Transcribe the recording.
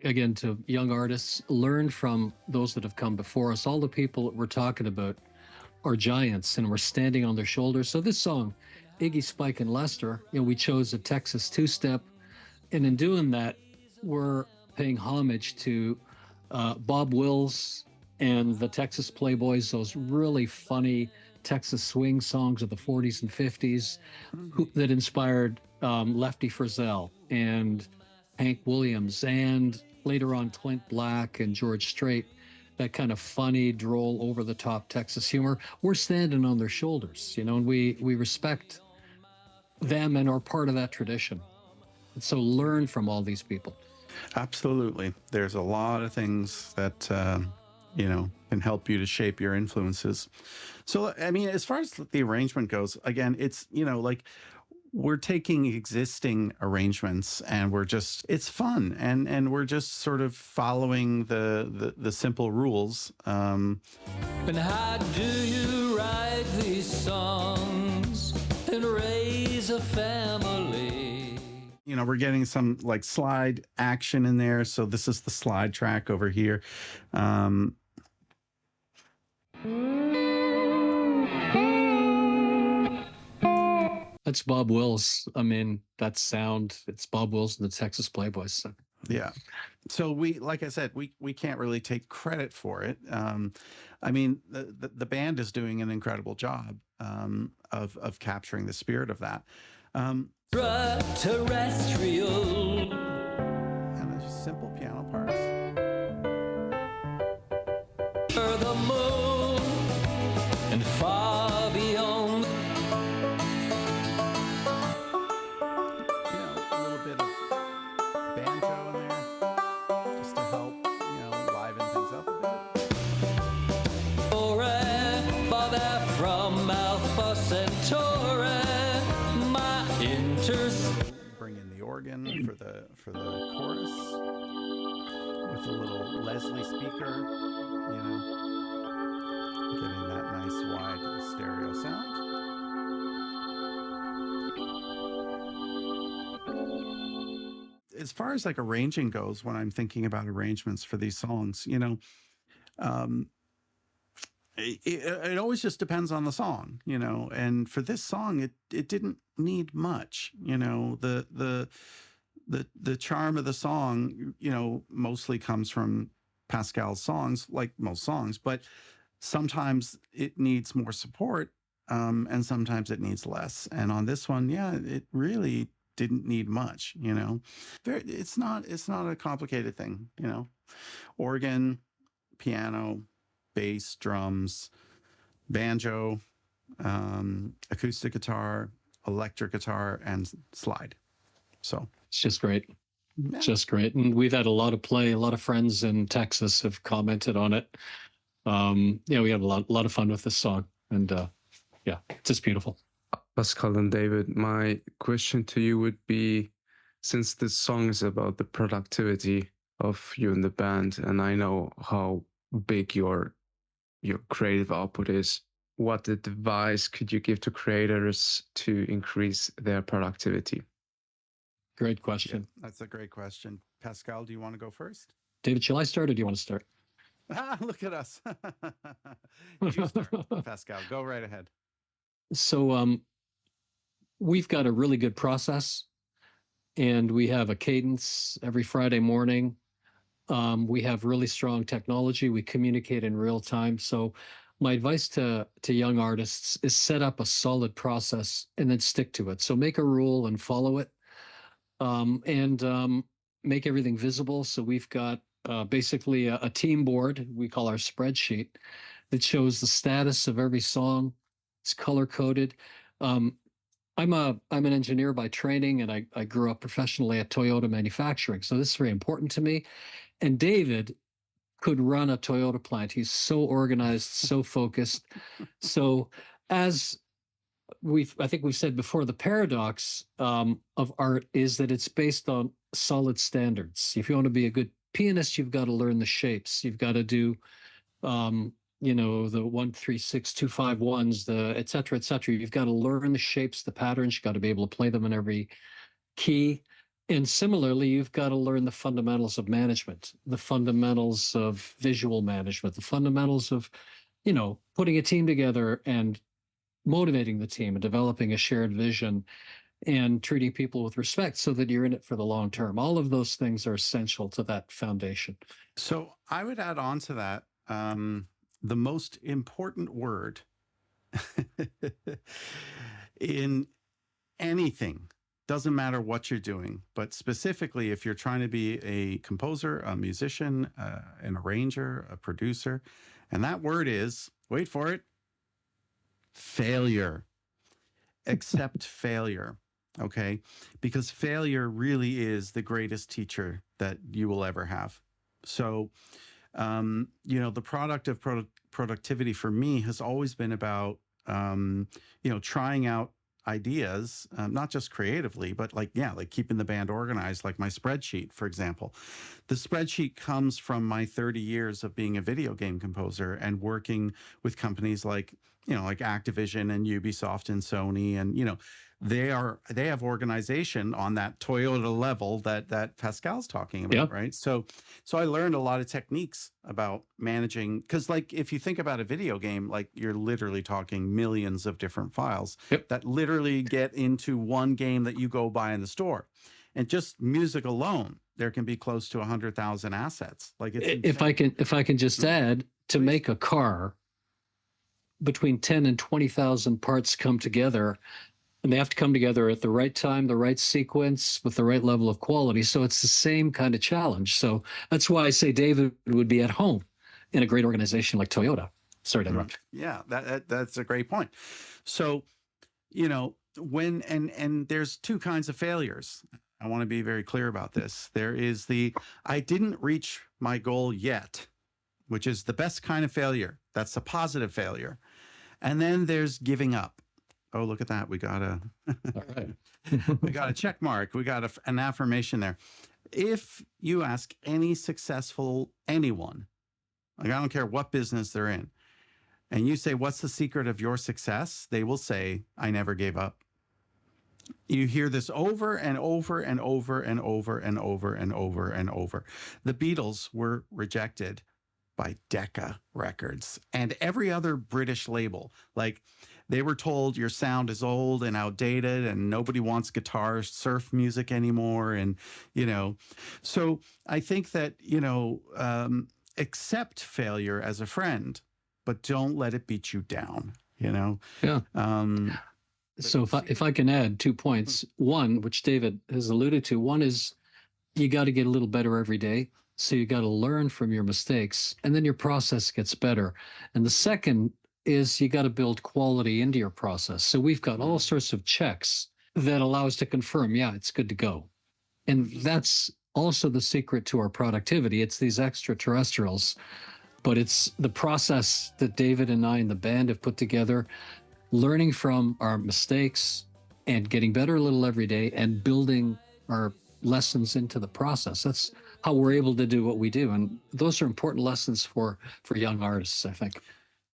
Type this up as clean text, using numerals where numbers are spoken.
again, to young artists, learn from those that have come before us. All the people that we're talking about are giants and we're standing on their shoulders. So this song, Iggy, Spike, and Lester, we chose a Texas two-step. And in doing that, we're paying homage to Bob Wills and the Texas Playboys, those really funny Texas swing songs of the 40s and 50s that inspired Lefty Frizzell and Hank Williams, and later on Clint Black and George Strait, that kind of funny, droll, over-the-top Texas humor. We're standing on their shoulders, and we respect them and are part of that tradition. And so learn from all these people. Absolutely. There's a lot of things that, can help you to shape your influences. So, I mean, as far as the arrangement goes, again, it's, like we're taking existing arrangements and it's fun. And we're just sort of following the simple rules. And how do you write these songs and raise a family? We're getting some like slide action in there. So this is the slide track over here. That's Bob Wills. I mean, that sound, it's Bob Wills and the Texas Playboys. So. Yeah. So like I said, we can't really take credit for it. I mean, the band is doing an incredible job of capturing the spirit of that. Terrestrial. And there's just simple piano parts. The moon and far beyond. A little bit of banjo in there just to help, liven things up a bit. Forever from Alpha Centauri, my bring in the organ for the chorus with a little Leslie speaker, getting that nice wide stereo sound. As far as like arranging goes, when I'm thinking about arrangements for these songs, it always just depends on the song, and for this song, it didn't need much, the charm of the song, mostly comes from Pascal's songs, like most songs, but sometimes it needs more support, and sometimes it needs less. And on this one, it really didn't need much, it's not a complicated thing, organ, piano, bass, drums, banjo, acoustic guitar, electric guitar, and slide. So it's just great. Yeah. Just great. And we've had a lot of play. A lot of friends in Texas have commented on it. We had a lot of fun with this song. And it's just beautiful. Pascal and David, my question to you would be, since this song is about the productivity of you and the band, and I know how big your creative output is, what advice could you give to creators to increase their productivity? Great question. Yeah, that's a great question. Pascal, do you want to go first? David, shall I start or do you want to start? Look at us. You start, Pascal. Go right ahead. So we've got a really good process, and we have a cadence every Friday morning. We have really strong technology. We communicate in real time. So my advice to young artists is set up a solid process and then stick to it. So make a rule and follow it, and make everything visible. So we've got basically a team board we call our spreadsheet that shows the status of every song. It's color coded. I'm an engineer by training, and I grew up professionally at Toyota manufacturing. So this is very important to me. And David could run a Toyota plant. He's so organized, so focused. So as I think we've said before, the paradox of art is that it's based on solid standards. If you want to be a good pianist, you've got to learn the shapes. You've got to do, the 1, 3, 6, 2, 5, 1s, the et cetera, et cetera. You've got to learn the shapes, the patterns. You've got to be able to play them in every key. And similarly, you've got to learn the fundamentals of management, the fundamentals of visual management, the fundamentals of, putting a team together and motivating the team and developing a shared vision and treating people with respect so that you're in it for the long term. All of those things are essential to that foundation. So I would add on to that the most important word in anything, doesn't matter what you're doing, but specifically if you're trying to be a composer, a musician, an arranger, a producer, and that word is, wait for it, failure. Accept failure. Okay. Because failure really is the greatest teacher that you will ever have. So, the product of productivity for me has always been about, trying out ideas, not just creatively, but like keeping the band organized, like my spreadsheet, for example. The spreadsheet comes from my 30 years of being a video game composer and working with companies like Activision and Ubisoft and Sony, and they have organization on that Toyota level that Pascal's talking about, Yep. right? So I learned a lot of techniques about managing, because if you think about a video game, you're literally talking millions of different files that literally get into one game that you go buy in the store. And just music alone, there can be close to 100,000 assets. If I can just add, to make a car, between 10 and 20,000 parts come together, and they have to come together at the right time, the right sequence, with the right level of quality. So it's the same kind of challenge. So that's why I say David would be at home in a great organization like Toyota. Sorry to interrupt. Yeah, that's a great point. So, when and there's two kinds of failures. I want to be very clear about this. There is I didn't reach my goal yet, which is the best kind of failure. That's a positive failure. And then there's giving up. Oh, look at that. We got a All right. we got a check mark. We got an affirmation there. If you ask any successful anyone, I don't care what business they're in, and you say, what's the secret of your success? They will say, I never gave up. You hear this over and over and over and over and over and over and over. The Beatles were rejected by Decca Records and every other British label. They were told your sound is old and outdated and nobody wants guitar surf music anymore. And, so I think that, accept failure as a friend, but don't let it beat you down, Yeah. So if I can add 2 points, one, which David has alluded to, one is you got to get a little better every day. So you got to learn from your mistakes, and then your process gets better. And the second is you got to build quality into your process. So we've got all sorts of checks that allow us to confirm, yeah, it's good to go. And that's also the secret to our productivity. It's these extraterrestrials, but it's the process that David and I and the band have put together, learning from our mistakes and getting better a little every day and building our lessons into the process. That's how we're able to do what we do. And those are important lessons for young artists, I think.